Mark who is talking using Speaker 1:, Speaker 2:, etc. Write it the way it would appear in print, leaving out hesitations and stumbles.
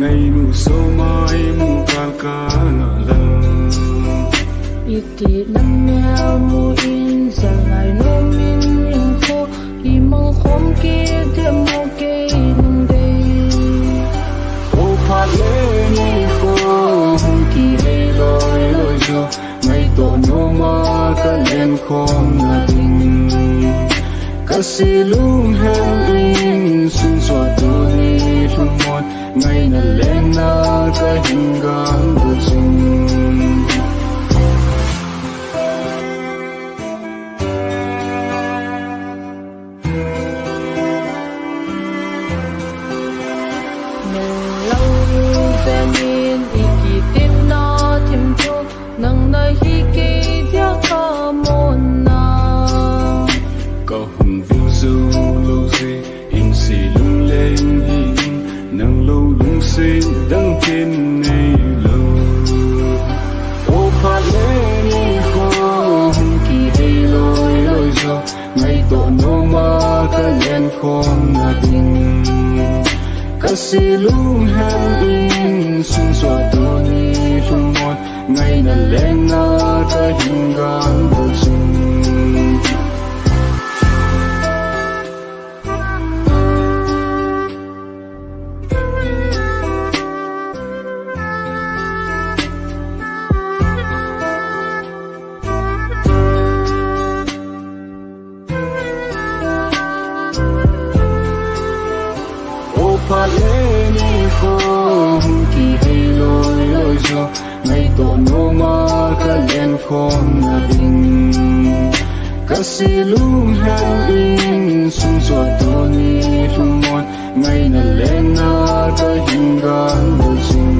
Speaker 1: ngày mu so mai mu ka na lan
Speaker 2: iti nam mèo mu in sa lai no min in kho i mang khom ke de mo ke nung day
Speaker 1: ô pha lê ni kho
Speaker 2: ki lei
Speaker 1: loi loi zo ngày to no ma ka len khom na ding kasi lung hel in sun so tu ni lung mon ngày na len na ka hingang bu chung
Speaker 2: nang na hi ke dia ka mon na
Speaker 1: có hùng vinh du lâu gì in si lung lên hi nang lâu lung xin đăng trên này lâu ô pha lê ni kho kỳ đây lôi lôi zo ngày tổ no ma ka len khom na ding kasi lung hel in sun so tu ni lung mon ngày na len na ka hingang bu chung pha lê ni kho kỳ hay lôi lôi zo ngày tổ no ma ka len khom na ding kasi lung hel in sun so tu ni lung mon ngày na len na ka hingang bu chung